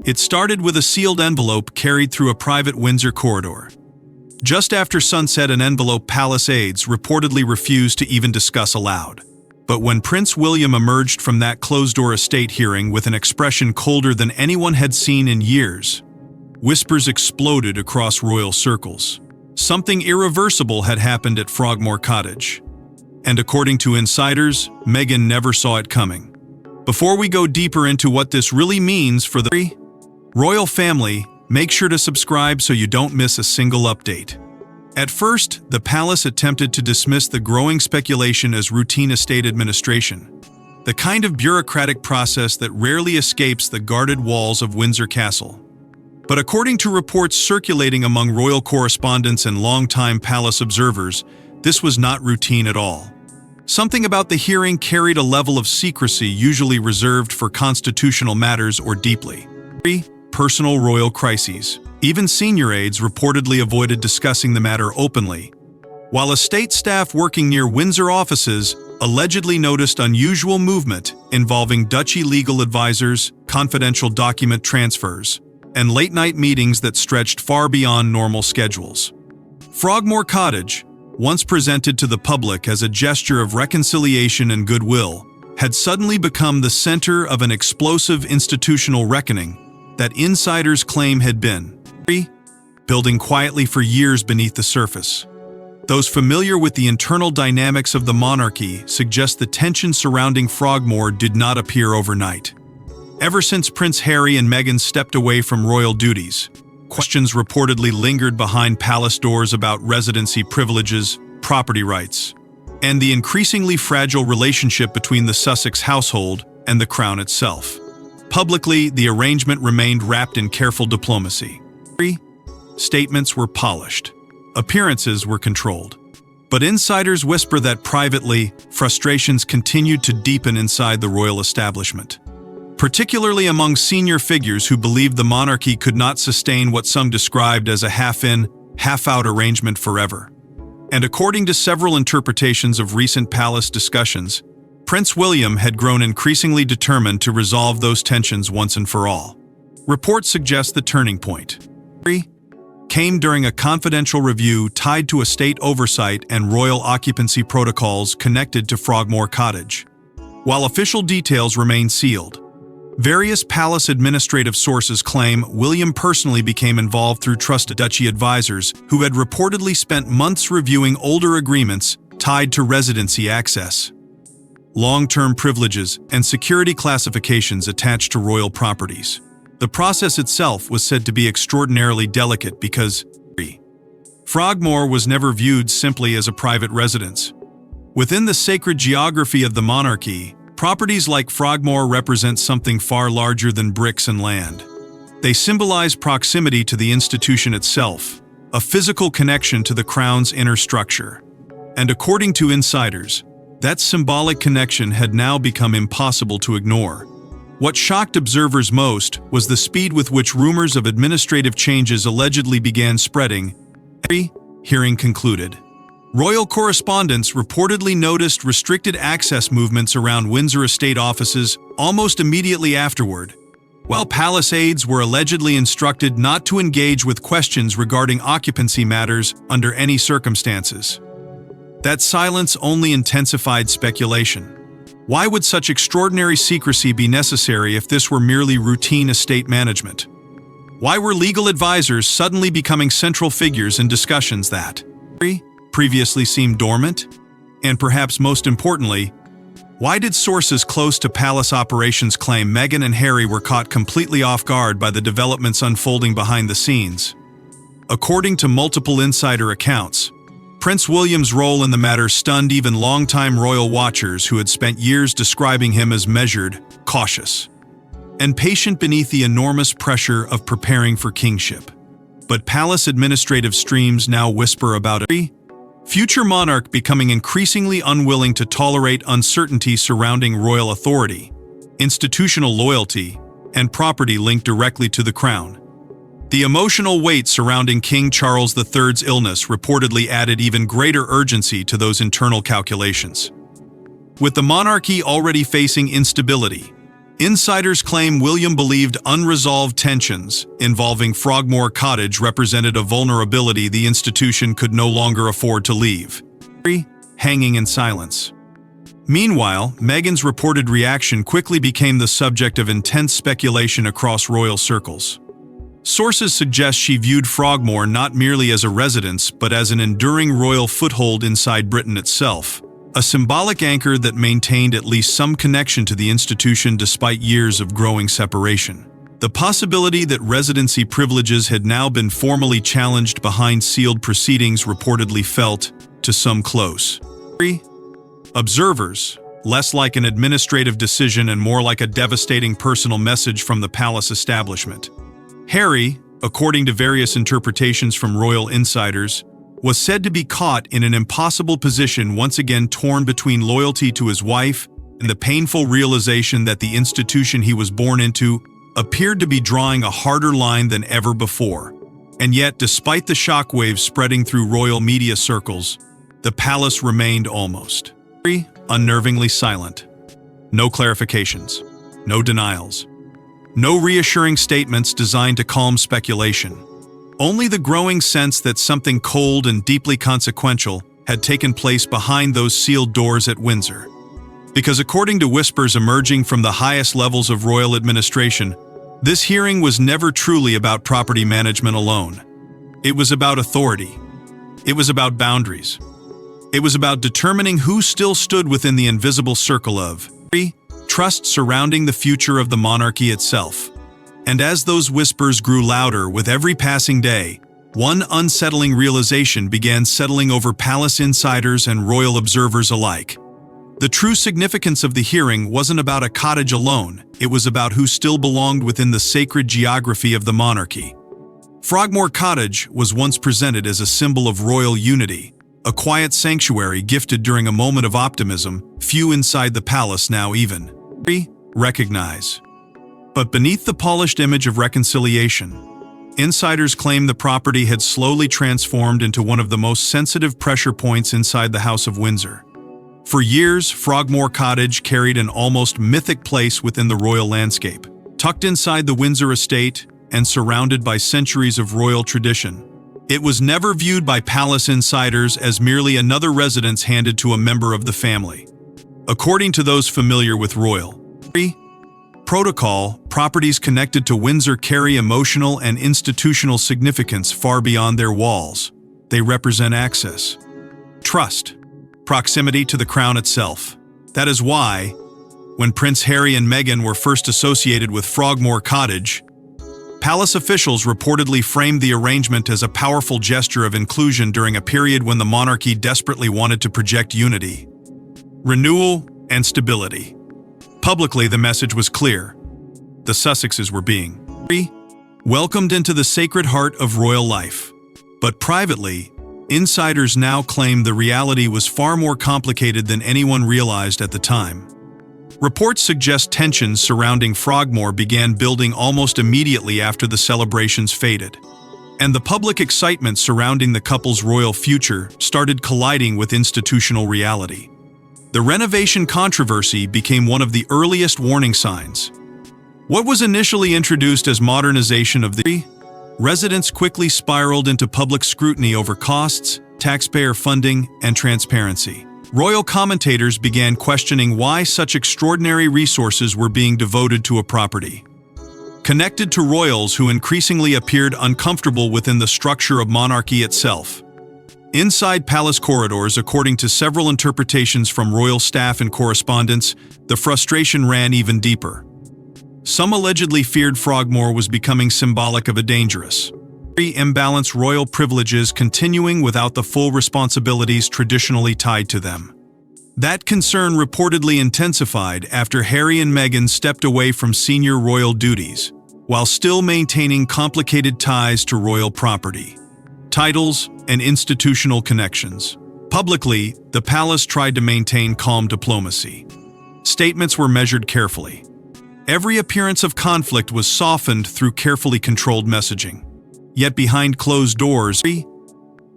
It started with a sealed envelope carried through a private Windsor corridor. Just after sunset, an envelope palace aides reportedly refused to even discuss aloud. But when Prince William emerged from that closed-door estate hearing with an expression colder than anyone had seen in years, whispers exploded across royal circles. Something irreversible had happened at Frogmore Cottage. And according to insiders, Meghan never saw it coming. Before we go deeper into what this really means for the royal family, make sure to subscribe so you don't miss a single update. At first, the palace attempted to dismiss the growing speculation as routine estate administration, the kind of bureaucratic process that rarely escapes the guarded walls of Windsor Castle. But according to reports circulating among royal correspondents and longtime palace observers, this was not routine at all. Something about the hearing carried a level of secrecy usually reserved for constitutional matters or deeply personal royal crises. Even senior aides reportedly avoided discussing the matter openly, while estate staff working near Windsor offices allegedly noticed unusual movement involving duchy legal advisors, confidential document transfers, and late-night meetings that stretched far beyond normal schedules. Frogmore Cottage, once presented to the public as a gesture of reconciliation and goodwill, had suddenly become the center of an explosive institutional reckoning that insiders claim had been building quietly for years beneath the surface. Those familiar with the internal dynamics of the monarchy suggest the tension surrounding Frogmore did not appear overnight. Ever since Prince Harry and Meghan stepped away from royal duties, questions reportedly lingered behind palace doors about residency privileges, property rights, and the increasingly fragile relationship between the Sussex household and the crown itself. Publicly, the arrangement remained wrapped in careful diplomacy. Statements were polished. Appearances were controlled. But insiders whisper that privately, frustrations continued to deepen inside the royal establishment, particularly among senior figures who believed the monarchy could not sustain what some described as a half-in, half-out arrangement forever. And according to several interpretations of recent palace discussions, Prince William had grown increasingly determined to resolve those tensions once and for all. Reports suggest the turning point came during a confidential review tied to estate oversight and royal occupancy protocols connected to Frogmore Cottage. While official details remain sealed, various palace administrative sources claim William personally became involved through trusted duchy advisors who had reportedly spent months reviewing older agreements tied to residency access, long-term privileges, and security classifications attached to royal properties. The process itself was said to be extraordinarily delicate because Frogmore was never viewed simply as a private residence. Within the sacred geography of the monarchy, properties like Frogmore represent something far larger than bricks and land. They symbolize proximity to the institution itself, a physical connection to the crown's inner structure. And according to insiders, that symbolic connection had now become impossible to ignore. What shocked observers most was the speed with which rumors of administrative changes allegedly began spreading. Hearing concluded. Royal correspondents reportedly noticed restricted access movements around Windsor estate offices almost immediately afterward, while palace aides were allegedly instructed not to engage with questions regarding occupancy matters under any circumstances. That silence only intensified speculation. Why would such extraordinary secrecy be necessary if this were merely routine estate management? Why were legal advisors suddenly becoming central figures in discussions that previously seemed dormant? And perhaps most importantly, why did sources close to palace operations claim Meghan and Harry were caught completely off guard by the developments unfolding behind the scenes? According to multiple insider accounts, Prince William's role in the matter stunned even longtime royal watchers who had spent years describing him as measured, cautious, and patient beneath the enormous pressure of preparing for kingship. But palace administrative streams now whisper about a future monarch becoming increasingly unwilling to tolerate uncertainty surrounding royal authority, institutional loyalty, and property linked directly to the crown. The emotional weight surrounding King Charles III's illness reportedly added even greater urgency to those internal calculations. With the monarchy already facing instability, Insiders claim William believed unresolved tensions involving Frogmore Cottage represented a vulnerability the institution could no longer afford to leave. Harry, hanging in silence. Meanwhile, Meghan's reported reaction quickly became the subject of intense speculation across royal circles. Sources suggest she viewed Frogmore not merely as a residence, but as an enduring royal foothold inside Britain itself, a symbolic anchor that maintained at least some connection to the institution despite years of growing separation. The possibility that residency privileges had now been formally challenged behind sealed proceedings reportedly felt, to some close observers, less like an administrative decision and more like a devastating personal message from the palace establishment. Harry, according to various interpretations from royal insiders, was said to be caught in an impossible position, once again torn between loyalty to his wife and the painful realization that the institution he was born into appeared to be drawing a harder line than ever before. And yet, despite the shockwaves spreading through royal media circles, the palace remained almost unnervingly silent. No clarifications, no denials, no reassuring statements designed to calm speculation. Only the growing sense that something cold and deeply consequential had taken place behind those sealed doors at Windsor. Because according to whispers emerging from the highest levels of royal administration, this hearing was never truly about property management alone. It was about authority. It was about boundaries. It was about determining who still stood within the invisible circle of trust surrounding the future of the monarchy itself. And as those whispers grew louder with every passing day, one unsettling realization began settling over palace insiders and royal observers alike. The true significance of the hearing wasn't about a cottage alone, it was about who still belonged within the sacred geography of the monarchy. Frogmore Cottage was once presented as a symbol of royal unity, a quiet sanctuary gifted during a moment of optimism few inside the palace now even recognize. But beneath the polished image of reconciliation, insiders claim the property had slowly transformed into one of the most sensitive pressure points inside the House of Windsor. For years, Frogmore Cottage carried an almost mythic place within the royal landscape. Tucked inside the Windsor estate and surrounded by centuries of royal tradition, it was never viewed by palace insiders as merely another residence handed to a member of the family. According to those familiar with royal protocol, properties connected to Windsor carry emotional and institutional significance far beyond their walls. They represent access, trust, proximity to the crown itself. That is why, when Prince Harry and Meghan were first associated with Frogmore Cottage, palace officials reportedly framed the arrangement as a powerful gesture of inclusion during a period when the monarchy desperately wanted to project unity, renewal, and stability. Publicly, the message was clear. The Sussexes were being welcomed into the sacred heart of royal life. But privately, insiders now claim the reality was far more complicated than anyone realized at the time. Reports suggest tensions surrounding Frogmore began building almost immediately after the celebrations faded, and the public excitement surrounding the couple's royal future started colliding with institutional reality. The renovation controversy became one of the earliest warning signs. What was initially introduced as modernization of the residence quickly spiraled into public scrutiny over costs, taxpayer funding, and transparency. Royal commentators began questioning why such extraordinary resources were being devoted to a property connected to royals who increasingly appeared uncomfortable within the structure of monarchy itself. Inside palace corridors, according to several interpretations from royal staff and correspondents, the frustration ran even deeper. Some allegedly feared Frogmore was becoming symbolic of a dangerous, imbalanced royal privileges continuing without the full responsibilities traditionally tied to them. That concern reportedly intensified after Harry and Meghan stepped away from senior royal duties, while still maintaining complicated ties to royal property, titles, and institutional connections. Publicly, the palace tried to maintain calm diplomacy. Statements were measured carefully. Every appearance of conflict was softened through carefully controlled messaging. Yet behind closed doors,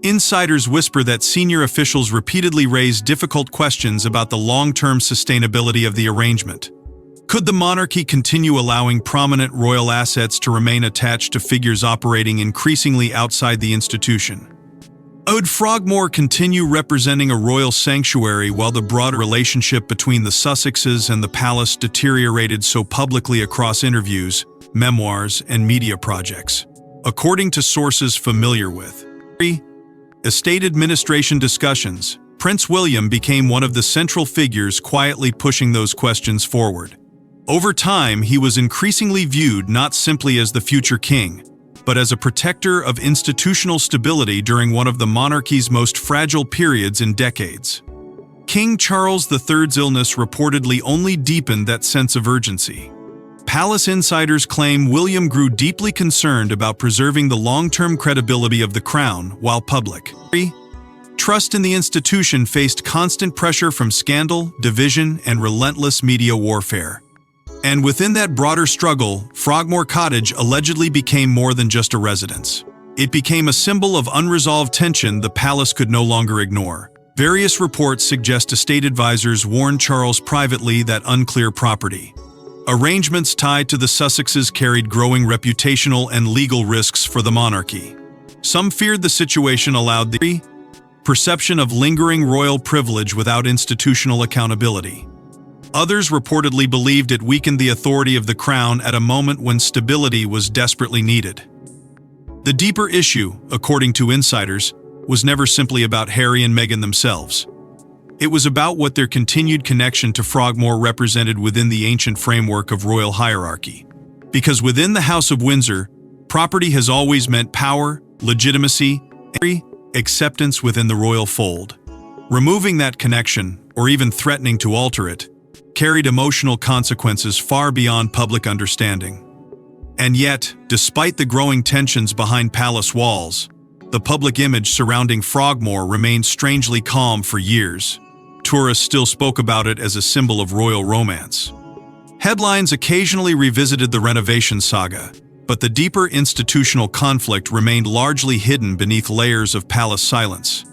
insiders whisper that senior officials repeatedly raised difficult questions about the long-term sustainability of the arrangement. Could the monarchy continue allowing prominent royal assets to remain attached to figures operating increasingly outside the institution? Would Frogmore continue representing a royal sanctuary while the broader relationship between the Sussexes and the palace deteriorated so publicly across interviews, memoirs, and media projects? According to sources familiar with estate administration discussions, Prince William became one of the central figures quietly pushing those questions forward. Over time, he was increasingly viewed not simply as the future king, but as a protector of institutional stability during one of the monarchy's most fragile periods in decades. King Charles III's illness reportedly only deepened that sense of urgency. Palace insiders claim William grew deeply concerned about preserving the long-term credibility of the crown, while public trust in the institution faced constant pressure from scandal, division, and relentless media warfare. And within that broader struggle, Frogmore Cottage allegedly became more than just a residence. It became a symbol of unresolved tension the palace could no longer ignore. Various reports suggest estate advisors warned Charles privately that unclear property arrangements tied to the Sussexes carried growing reputational and legal risks for the monarchy. Some feared the situation allowed the perception of lingering royal privilege without institutional accountability. Others reportedly believed it weakened the authority of the crown at a moment when stability was desperately needed. The deeper issue, according to insiders, was never simply about Harry and Meghan themselves. It was about what their continued connection to Frogmore represented within the ancient framework of royal hierarchy. Because within the House of Windsor, property has always meant power, legitimacy, and acceptance within the royal fold. Removing that connection, or even threatening to alter it, carried emotional consequences far beyond public understanding. And yet, despite the growing tensions behind palace walls, the public image surrounding Frogmore remained strangely calm for years. Tourists still spoke about it as a symbol of royal romance. Headlines occasionally revisited the renovation saga, but the deeper institutional conflict remained largely hidden beneath layers of palace silence.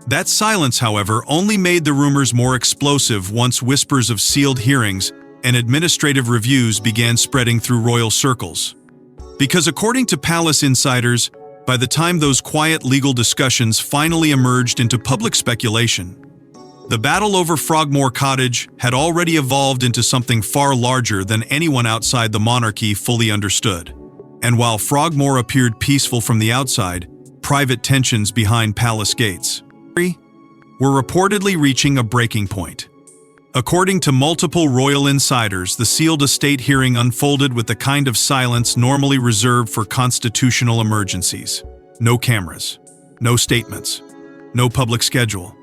That silence, however, only made the rumors more explosive once whispers of sealed hearings and administrative reviews began spreading through royal circles. Because according to palace insiders, by the time those quiet legal discussions finally emerged into public speculation, the battle over Frogmore Cottage had already evolved into something far larger than anyone outside the monarchy fully understood. And while Frogmore appeared peaceful from the outside, private tensions behind palace gates were reportedly reaching a breaking point. According to multiple royal insiders, the sealed estate hearing unfolded with the kind of silence normally reserved for constitutional emergencies. No cameras, no statements, no public schedule.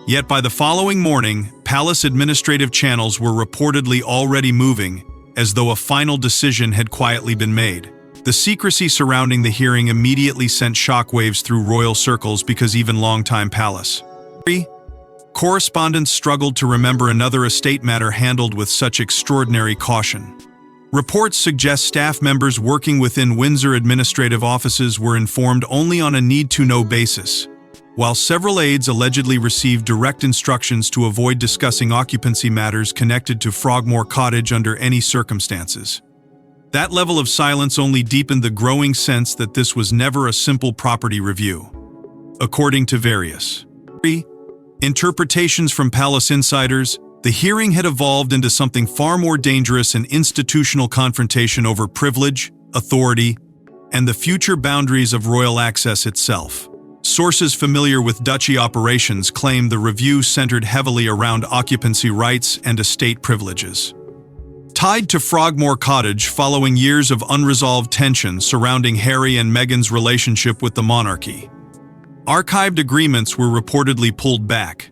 Yet by the following morning, palace administrative channels were reportedly already moving, as though a final decision had quietly been made. The secrecy surrounding the hearing immediately sent shockwaves through royal circles because even longtime palace correspondents struggled to remember another estate matter handled with such extraordinary caution. Reports suggest staff members working within Windsor administrative offices were informed only on a need-to-know basis, while several aides allegedly received direct instructions to avoid discussing occupancy matters connected to Frogmore Cottage under any circumstances. That level of silence only deepened the growing sense that this was never a simple property review. According to various interpretations from palace insiders, the hearing had evolved into something far more dangerous: an institutional confrontation over privilege, authority, and the future boundaries of royal access itself. Sources familiar with duchy operations claim the review centered heavily around occupancy rights and estate privileges. Tied to Frogmore Cottage following years of unresolved tension surrounding Harry and Meghan's relationship with the monarchy, archived agreements were reportedly pulled back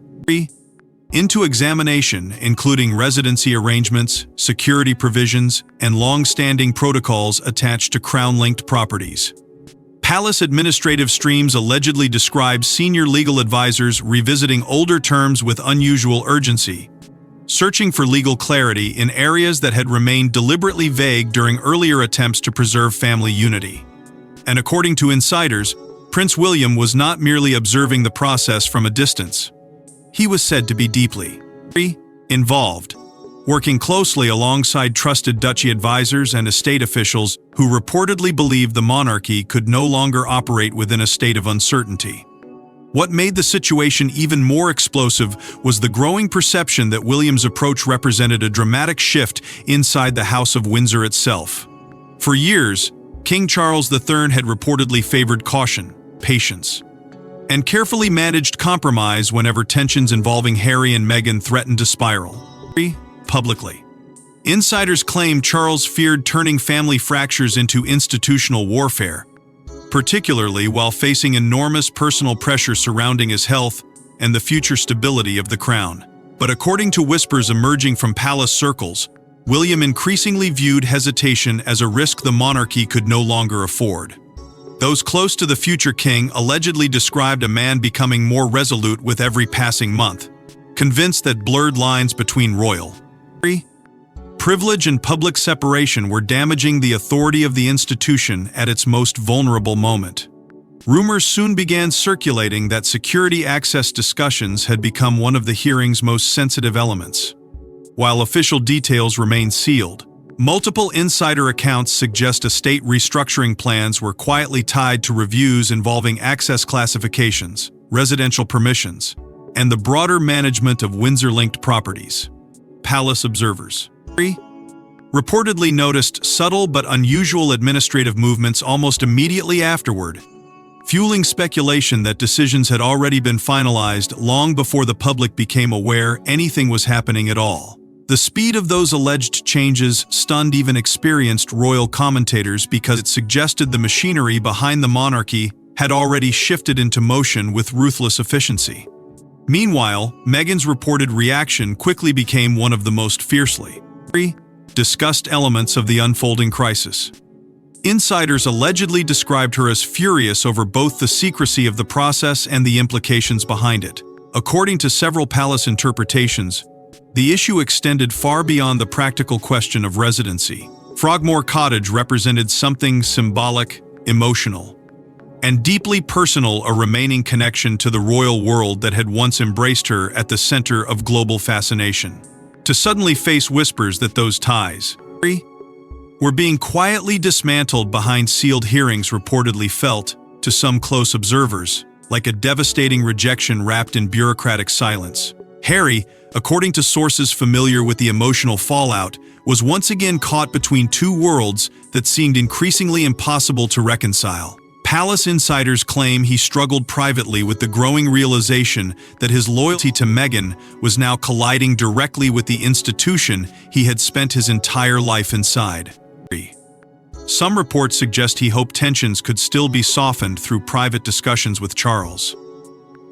into examination, including residency arrangements, security provisions, and long-standing protocols attached to crown-linked properties. Palace administrative streams allegedly describe senior legal advisors revisiting older terms with unusual urgency, searching for legal clarity in areas that had remained deliberately vague during earlier attempts to preserve family unity. And according to insiders, Prince William was not merely observing the process from a distance. He was said to be deeply involved. working closely alongside trusted duchy advisors and estate officials who reportedly believed the monarchy could no longer operate within a state of uncertainty. What made the situation even more explosive was the growing perception that William's approach represented a dramatic shift inside the House of Windsor itself. For years, King Charles III had reportedly favored caution, patience, and carefully managed compromise whenever tensions involving Harry and Meghan threatened to spiral. Publicly, insiders claim Charles feared turning family fractures into institutional warfare, particularly while facing enormous personal pressure surrounding his health and the future stability of the crown. But according to whispers emerging from palace circles, William increasingly viewed hesitation as a risk the monarchy could no longer afford. Those close to the future king allegedly described a man becoming more resolute with every passing month, convinced that blurred lines between royal privilege and public separation were damaging the authority of the institution at its most vulnerable moment. Rumors soon began circulating that security access discussions had become one of the hearing's most sensitive elements. While official details remain sealed, multiple insider accounts suggest estate restructuring plans were quietly tied to reviews involving access classifications, residential permissions, and the broader management of Windsor-linked properties. Palace observers reportedly noticed subtle but unusual administrative movements almost immediately afterward, fueling speculation that decisions had already been finalized long before the public became aware anything was happening at all. The speed of those alleged changes stunned even experienced royal commentators because it suggested the machinery behind the monarchy had already shifted into motion with ruthless efficiency. Meanwhile, Meghan's reported reaction quickly became one of the most fiercely discussed elements of the unfolding crisis. Insiders allegedly described her as furious over both the secrecy of the process and the implications behind it. According to several palace interpretations, the issue extended far beyond the practical question of residency. Frogmore Cottage represented something symbolic, emotional, and deeply personal, a remaining connection to the royal world that had once embraced her at the center of global fascination. To suddenly face whispers that those ties were being quietly dismantled behind sealed hearings reportedly felt, to some close observers, like a devastating rejection wrapped in bureaucratic silence. Harry, according to sources familiar with the emotional fallout, was once again caught between two worlds that seemed increasingly impossible to reconcile. Palace insiders claim he struggled privately with the growing realization that his loyalty to Meghan was now colliding directly with the institution he had spent his entire life inside. Some reports suggest he hoped tensions could still be softened through private discussions with Charles.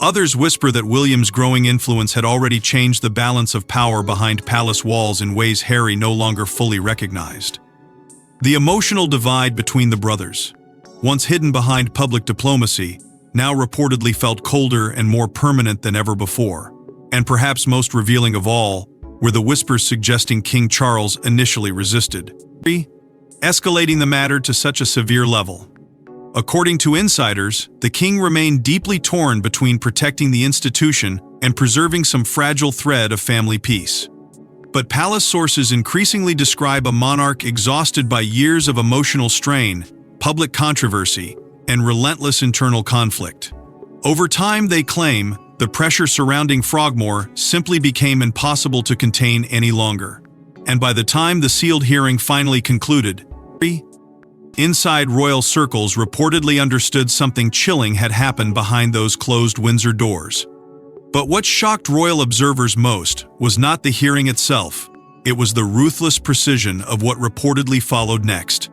Others whisper that William's growing influence had already changed the balance of power behind palace walls in ways Harry no longer fully recognized. The emotional divide between the brothers, once hidden behind public diplomacy, now reportedly felt colder and more permanent than ever before. And perhaps most revealing of all were the whispers suggesting King Charles initially resisted, escalating the matter to such a severe level. According to insiders, the king remained deeply torn between protecting the institution and preserving some fragile thread of family peace. But palace sources increasingly describe a monarch exhausted by years of emotional strain, public controversy, and relentless internal conflict. Over time, they claim, the pressure surrounding Frogmore simply became impossible to contain any longer. And by the time the sealed hearing finally concluded, inside royal circles reportedly understood something chilling had happened behind those closed Windsor doors. But what shocked royal observers most was not the hearing itself, it was the ruthless precision of what reportedly followed next.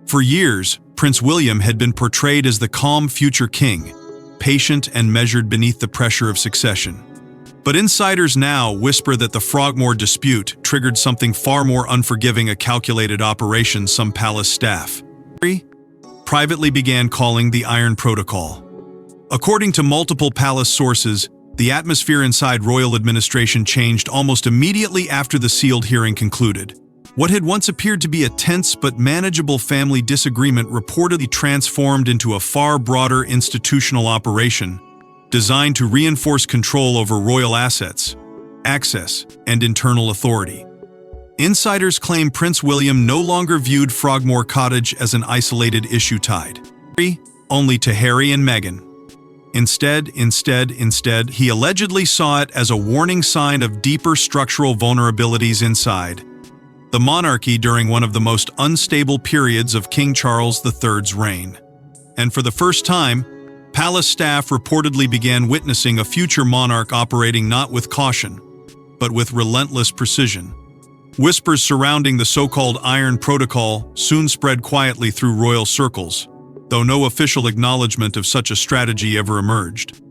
For years, Prince William had been portrayed as the calm future king, patient and measured beneath the pressure of succession. But insiders now whisper that the Frogmore dispute triggered something far more unforgiving, a calculated operation some palace staff privately began calling the Iron Protocol. According to multiple palace sources, the atmosphere inside royal administration changed almost immediately after the sealed hearing concluded. What had once appeared to be a tense but manageable family disagreement reportedly transformed into a far broader institutional operation designed to reinforce control over royal assets, access, and internal authority. Insiders claim Prince William no longer viewed Frogmore Cottage as an isolated issue tied only to Harry and Meghan. Instead, he allegedly saw it as a warning sign of deeper structural vulnerabilities inside the monarchy during one of the most unstable periods of King Charles III's reign. And for the first time, palace staff reportedly began witnessing a future monarch operating not with caution, but with relentless precision. Whispers surrounding the so-called Iron Protocol soon spread quietly through royal circles, though no official acknowledgement of such a strategy ever emerged.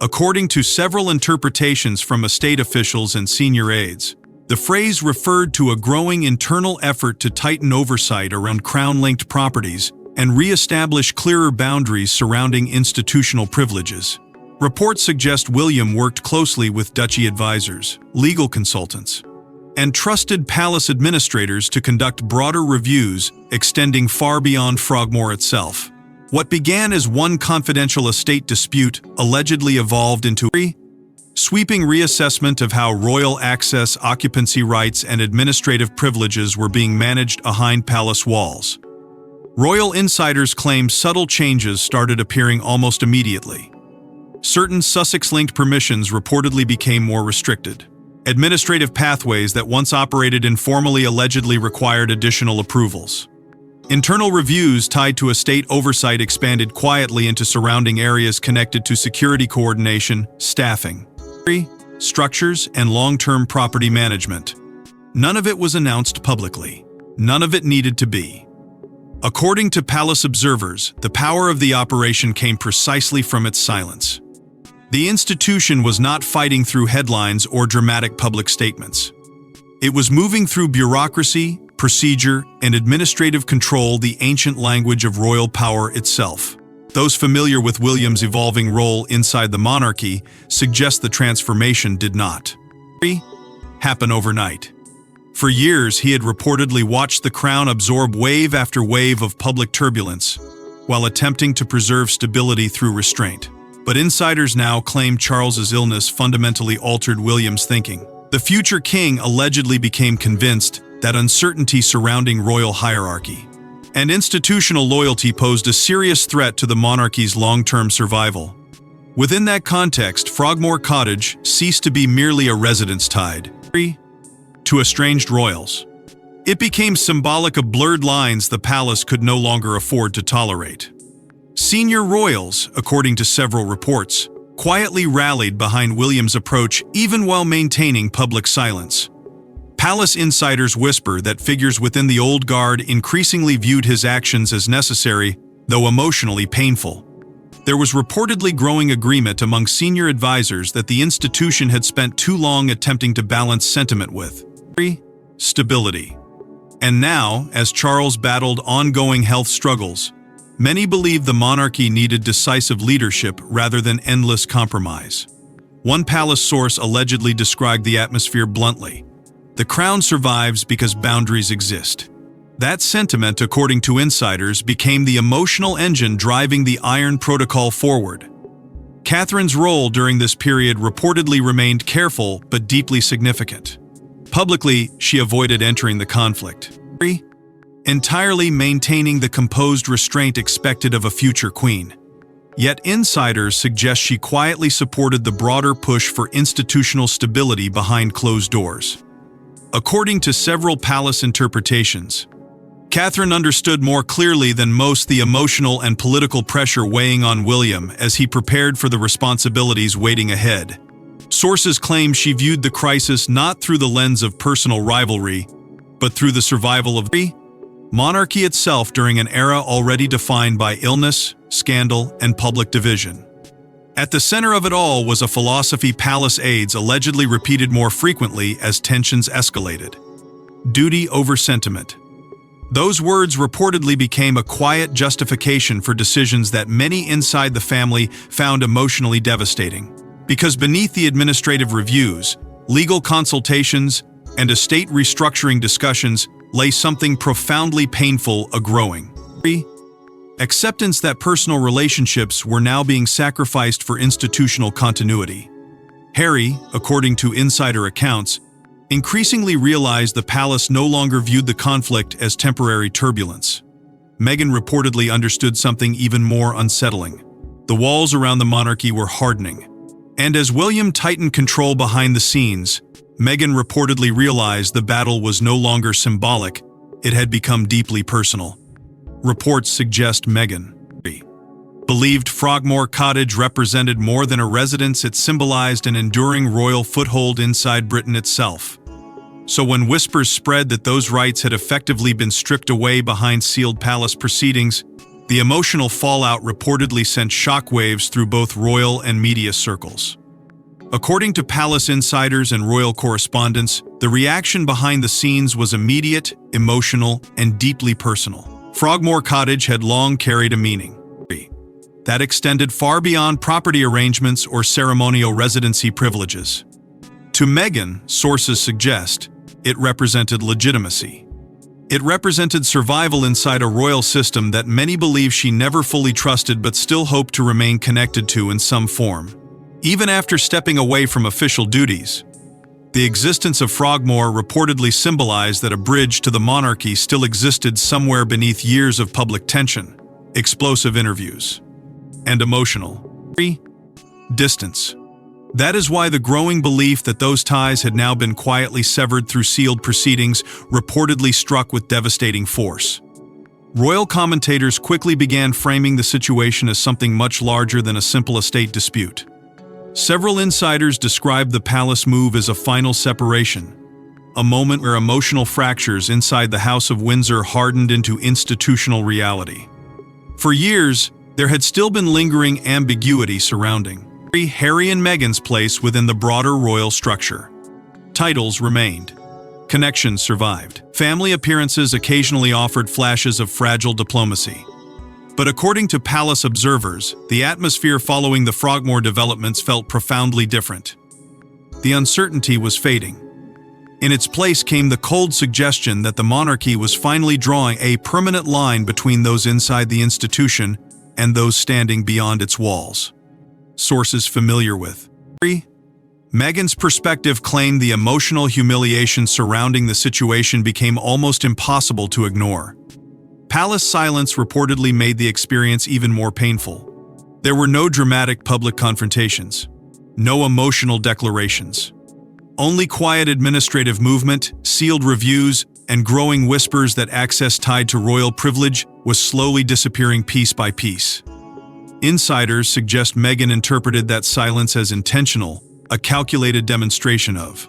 According to several interpretations from estate officials and senior aides, the phrase referred to a growing internal effort to tighten oversight around crown-linked properties and re-establish clearer boundaries surrounding institutional privileges. Reports suggest William worked closely with duchy advisors, legal consultants, and trusted palace administrators to conduct broader reviews extending far beyond Frogmore itself. What began as one confidential estate dispute allegedly evolved into a sweeping reassessment of how royal access, occupancy rights, and administrative privileges were being managed behind palace walls. Royal insiders claim subtle changes started appearing almost immediately. Certain Sussex-linked permissions reportedly became more restricted. Administrative pathways that once operated informally allegedly required additional approvals. Internal reviews tied to estate oversight expanded quietly into surrounding areas connected to security coordination, staffing, structures, and long-term property management. None of it was announced publicly. None of it needed to be. According to palace observers, the power of the operation came precisely from its silence. The institution was not fighting through headlines or dramatic public statements. It was moving through bureaucracy, procedure, and administrative control, the ancient language of royal power itself. Those familiar with William's evolving role inside the monarchy suggest the transformation did not happen overnight. For years, he had reportedly watched the crown absorb wave after wave of public turbulence, while attempting to preserve stability through restraint. But insiders now claim Charles's illness fundamentally altered William's thinking. The future king allegedly became convinced that uncertainty surrounding royal hierarchy and institutional loyalty posed a serious threat to the monarchy's long-term survival. Within that context, Frogmore Cottage ceased to be merely a residence tied to estranged royals. It became symbolic of blurred lines the palace could no longer afford to tolerate. Senior royals, according to several reports, quietly rallied behind William's approach even while maintaining public silence. Palace insiders whisper that figures within the old guard increasingly viewed his actions as necessary, though emotionally painful. There was reportedly growing agreement among senior advisors that the institution had spent too long attempting to balance sentiment with stability. And now, as Charles battled ongoing health struggles, many believed the monarchy needed decisive leadership rather than endless compromise. One palace source allegedly described the atmosphere bluntly: "The crown survives because boundaries exist." That sentiment, according to insiders, became the emotional engine driving the Iron Protocol forward. Catherine's role during this period reportedly remained careful but deeply significant. Publicly, she avoided entering the conflict, entirely maintaining the composed restraint expected of a future queen. Yet insiders suggest she quietly supported the broader push for institutional stability behind closed doors. According to several palace interpretations, Catherine understood more clearly than most the emotional and political pressure weighing on William as he prepared for the responsibilities waiting ahead. Sources claim she viewed the crisis not through the lens of personal rivalry, but through the survival of the monarchy itself during an era already defined by illness, scandal, and public division. At the center of it all was a philosophy palace aides allegedly repeated more frequently as tensions escalated: duty over sentiment. Those words reportedly became a quiet justification for decisions that many inside the family found emotionally devastating. Because beneath the administrative reviews, legal consultations, and estate restructuring discussions lay something profoundly painful, a growing acceptance that personal relationships were now being sacrificed for institutional continuity. Harry, according to insider accounts, increasingly realized the palace no longer viewed the conflict as temporary turbulence. Meghan reportedly understood something even more unsettling. The walls around the monarchy were hardening. And as William tightened control behind the scenes, Meghan reportedly realized the battle was no longer symbolic, it had become deeply personal. Reports suggest Meghan believed Frogmore Cottage represented more than a residence, it symbolized an enduring royal foothold inside Britain itself. So when whispers spread that those rights had effectively been stripped away behind sealed palace proceedings, the emotional fallout reportedly sent shockwaves through both royal and media circles. According to palace insiders and royal correspondents, the reaction behind the scenes was immediate, emotional, and deeply personal. Frogmore Cottage had long carried a meaning that extended far beyond property arrangements or ceremonial residency privileges. To Meghan, sources suggest, it represented legitimacy. It represented survival inside a royal system that many believe she never fully trusted but still hoped to remain connected to in some form. Even after stepping away from official duties, the existence of Frogmore reportedly symbolized that a bridge to the monarchy still existed somewhere beneath years of public tension, explosive interviews, and emotional distance. That is why the growing belief that those ties had now been quietly severed through sealed proceedings reportedly struck with devastating force. Royal commentators quickly began framing the situation as something much larger than a simple estate dispute. Several insiders described the palace move as a final separation, a moment where emotional fractures inside the House of Windsor hardened into institutional reality. For years, there had still been lingering ambiguity surrounding Harry and Meghan's place within the broader royal structure. Titles remained. Connections survived. Family appearances occasionally offered flashes of fragile diplomacy. But according to palace observers, the atmosphere following the Frogmore developments felt profoundly different. The uncertainty was fading. In its place came the cold suggestion that the monarchy was finally drawing a permanent line between those inside the institution and those standing beyond its walls. Sources familiar with Meghan's perspective claimed the emotional humiliation surrounding the situation became almost impossible to ignore. Palace silence reportedly made the experience even more painful. There were no dramatic public confrontations, no emotional declarations. Only quiet administrative movement, sealed reviews, and growing whispers that access tied to royal privilege was slowly disappearing piece by piece. Insiders suggest Meghan interpreted that silence as intentional, a calculated demonstration of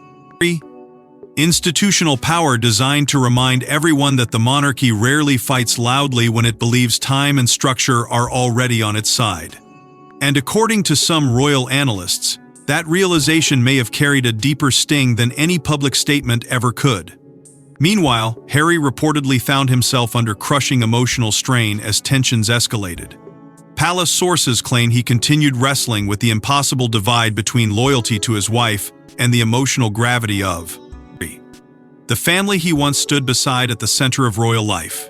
institutional power designed to remind everyone that the monarchy rarely fights loudly when it believes time and structure are already on its side. And according to some royal analysts, that realization may have carried a deeper sting than any public statement ever could. Meanwhile, Harry reportedly found himself under crushing emotional strain as tensions escalated. Palace sources claim he continued wrestling with the impossible divide between loyalty to his wife and the emotional gravity of the family he once stood beside at the center of royal life.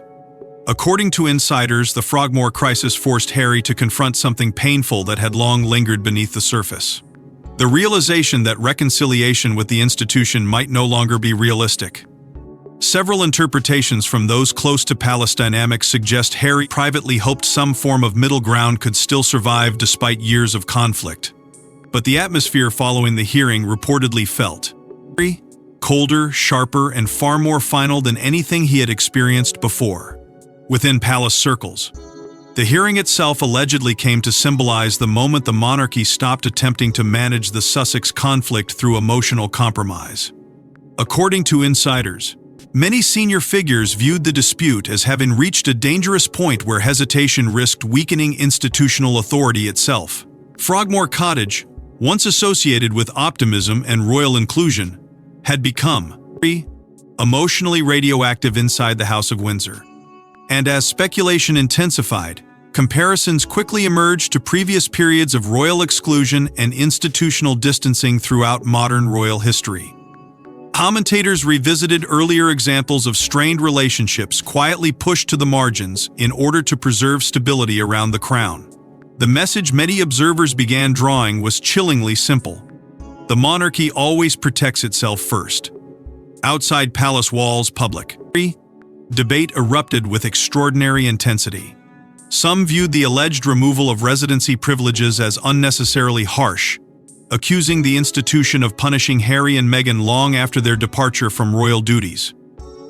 According to insiders, the Frogmore crisis forced Harry to confront something painful that had long lingered beneath the surface. The realization that reconciliation with the institution might no longer be realistic. Several interpretations from those close to palace dynamics suggest Harry privately hoped some form of middle ground could still survive despite years of conflict. But the atmosphere following the hearing reportedly felt colder, sharper, and far more final than anything he had experienced before. Within palace circles, the hearing itself allegedly came to symbolize the moment the monarchy stopped attempting to manage the Sussex conflict through emotional compromise. According to insiders, many senior figures viewed the dispute as having reached a dangerous point where hesitation risked weakening institutional authority itself. Frogmore Cottage, once associated with optimism and royal inclusion, had become emotionally radioactive inside the House of Windsor. And as speculation intensified, comparisons quickly emerged to previous periods of royal exclusion and institutional distancing throughout modern royal history. Commentators revisited earlier examples of strained relationships quietly pushed to the margins in order to preserve stability around the crown. The message many observers began drawing was chillingly simple. The monarchy always protects itself first. Outside palace walls, public debate erupted with extraordinary intensity. Some viewed the alleged removal of residency privileges as unnecessarily harsh, accusing the institution of punishing Harry and Meghan long after their departure from royal duties.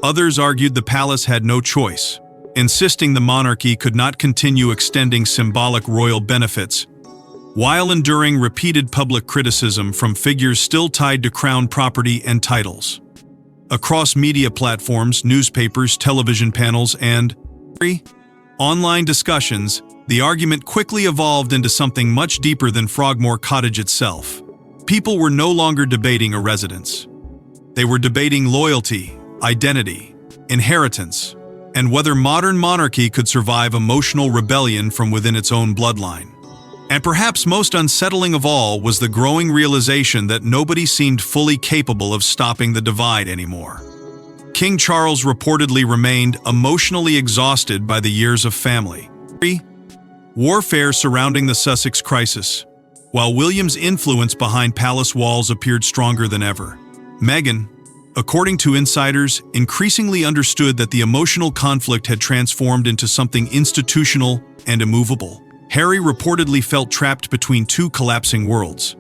Others argued the palace had no choice, insisting the monarchy could not continue extending symbolic royal benefits, while enduring repeated public criticism from figures still tied to crown property and titles. Across media platforms, newspapers, television panels, and online discussions, the argument quickly evolved into something much deeper than Frogmore Cottage itself. People were no longer debating a residence. They were debating loyalty, identity, inheritance, and whether modern monarchy could survive emotional rebellion from within its own bloodline. And perhaps most unsettling of all was the growing realization that nobody seemed fully capable of stopping the divide anymore. King Charles reportedly remained emotionally exhausted by the years of family warfare surrounding the Sussex crisis, while William's influence behind palace walls appeared stronger than ever. Meghan, according to insiders, increasingly understood that the emotional conflict had transformed into something institutional and immovable. Harry reportedly felt trapped between two collapsing worlds.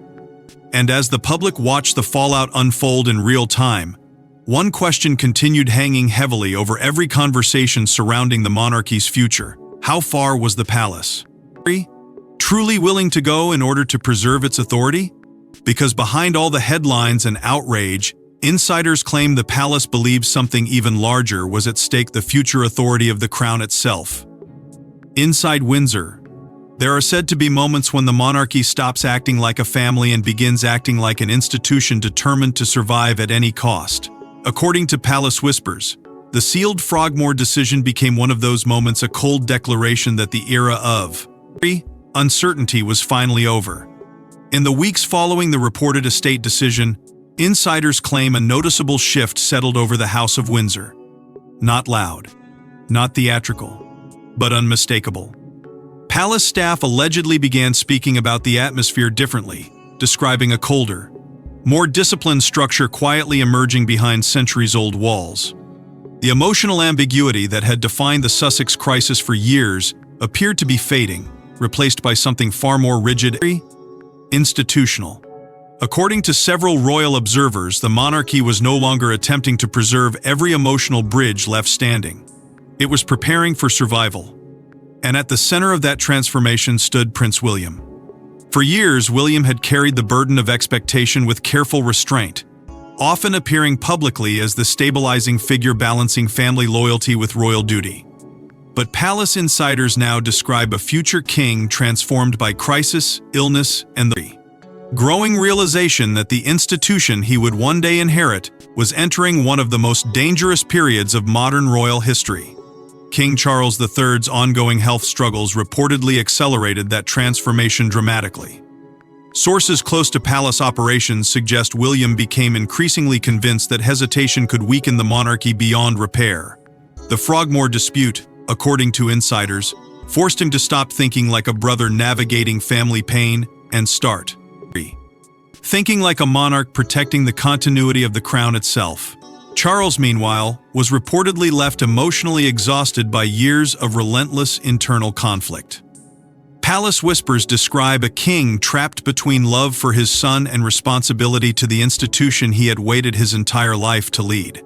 And as the public watched the fallout unfold in real time, one question continued hanging heavily over every conversation surrounding the monarchy's future. How far was the palace truly willing to go in order to preserve its authority? Because behind all the headlines and outrage, insiders claim the palace believed something even larger was at stake: the future authority of the crown itself. Inside Windsor, there are said to be moments when the monarchy stops acting like a family and begins acting like an institution determined to survive at any cost. According to Palace Whispers, the sealed Frogmore decision became one of those moments, a cold declaration that the era of uncertainty was finally over. In the weeks following the reported estate decision, insiders claim a noticeable shift settled over the House of Windsor. Not loud, not theatrical, but unmistakable. Palace staff allegedly began speaking about the atmosphere differently, describing a colder, more disciplined structure quietly emerging behind centuries-old walls. The emotional ambiguity that had defined the Sussex crisis for years appeared to be fading, replaced by something far more rigid, institutional. According to several royal observers, the monarchy was no longer attempting to preserve every emotional bridge left standing. It was preparing for survival. And at the center of that transformation stood Prince William. For years, William had carried the burden of expectation with careful restraint, often appearing publicly as the stabilizing figure balancing family loyalty with royal duty. But palace insiders now describe a future king transformed by crisis, illness, and the growing realization that the institution he would one day inherit was entering one of the most dangerous periods of modern royal history. King Charles III's ongoing health struggles reportedly accelerated that transformation dramatically. Sources close to palace operations suggest William became increasingly convinced that hesitation could weaken the monarchy beyond repair. The Frogmore dispute, according to insiders, forced him to stop thinking like a brother navigating family pain and start thinking like a monarch protecting the continuity of the crown itself. Charles, meanwhile, was reportedly left emotionally exhausted by years of relentless internal conflict. Palace Whispers describe a king trapped between love for his son and responsibility to the institution he had waited his entire life to lead.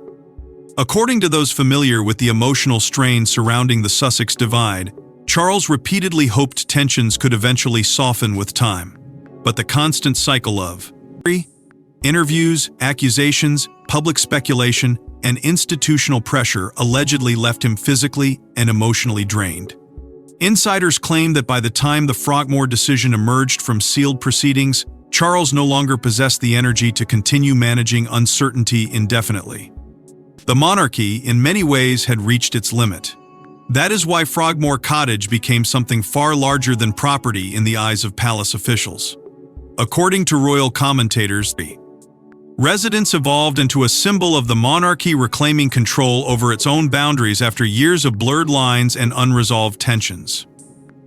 According to those familiar with the emotional strain surrounding the Sussex divide, Charles repeatedly hoped tensions could eventually soften with time. But the constant cycle of interviews, accusations, public speculation, and institutional pressure allegedly left him physically and emotionally drained. Insiders claim that by the time the Frogmore decision emerged from sealed proceedings, Charles no longer possessed the energy to continue managing uncertainty indefinitely. The monarchy, in many ways, had reached its limit. That is why Frogmore Cottage became something far larger than property in the eyes of palace officials. According to royal commentators, the residence evolved into a symbol of the monarchy reclaiming control over its own boundaries after years of blurred lines and unresolved tensions.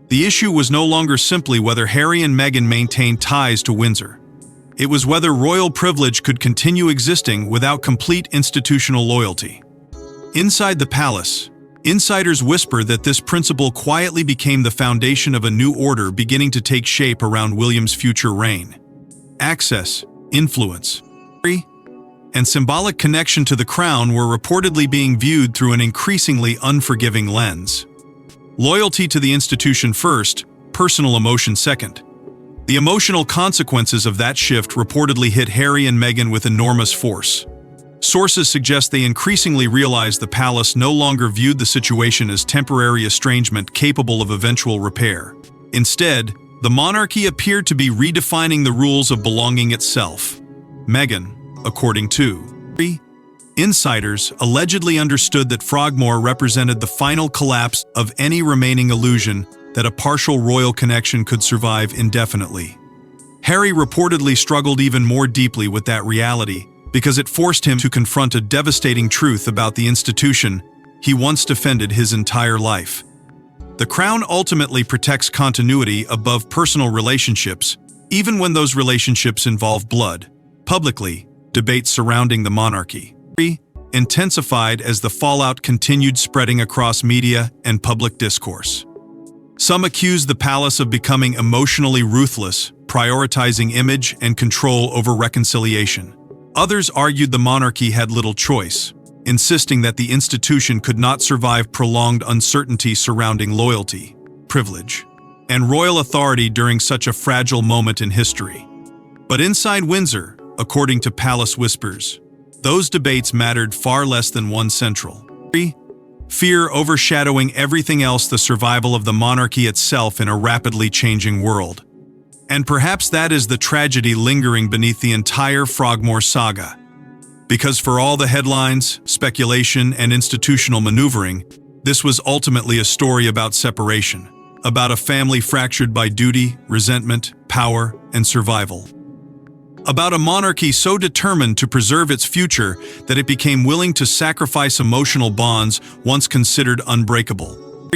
The issue was no longer simply whether Harry and Meghan maintained ties to Windsor. It was whether royal privilege could continue existing without complete institutional loyalty. Inside the palace, insiders whisper that this principle quietly became the foundation of a new order beginning to take shape around William's future reign. Access, influence, and symbolic connection to the crown were reportedly being viewed through an increasingly unforgiving lens. Loyalty to the institution first, personal emotion second. The emotional consequences of that shift reportedly hit Harry and Meghan with enormous force. Sources suggest they increasingly realized the palace no longer viewed the situation as temporary estrangement capable of eventual repair. Instead, the monarchy appeared to be redefining the rules of belonging itself. Meghan, according to insiders, allegedly understood that Frogmore represented the final collapse of any remaining illusion that a partial royal connection could survive indefinitely. Harry reportedly struggled even more deeply with that reality because it forced him to confront a devastating truth about the institution he once defended his entire life. The crown ultimately protects continuity above personal relationships, even when those relationships involve blood. Publicly, debates surrounding the monarchy intensified as the fallout continued spreading across media and public discourse. Some accused the palace of becoming emotionally ruthless, prioritizing image and control over reconciliation. Others argued the monarchy had little choice, insisting that the institution could not survive prolonged uncertainty surrounding loyalty, privilege, and royal authority during such a fragile moment in history. But inside Windsor, according to palace whispers, those debates mattered far less than one central fear overshadowing everything else: the survival of the monarchy itself in a rapidly changing world. And perhaps that is the tragedy lingering beneath the entire Frogmore saga. Because for all the headlines, speculation, and institutional maneuvering, this was ultimately a story about separation, about a family fractured by duty, resentment, power, and survival. About a monarchy so determined to preserve its future that it became willing to sacrifice emotional bonds once considered unbreakable.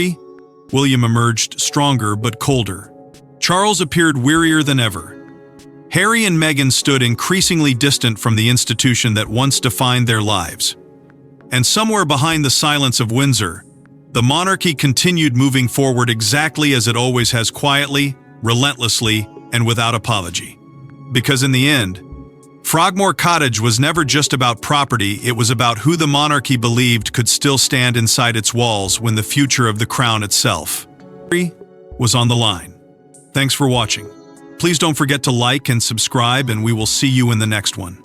William emerged stronger but colder. Charles appeared wearier than ever. Harry and Meghan stood increasingly distant from the institution that once defined their lives. And somewhere behind the silence of Windsor, the monarchy continued moving forward exactly as it always has, quietly, relentlessly, and without apology. Because in the end, Frogmore Cottage was never just about property, it was about who the monarchy believed could still stand inside its walls when the future of the crown itself was on the line. Thanks for watching. Please don't forget to like and subscribe, and we will see you in the next one.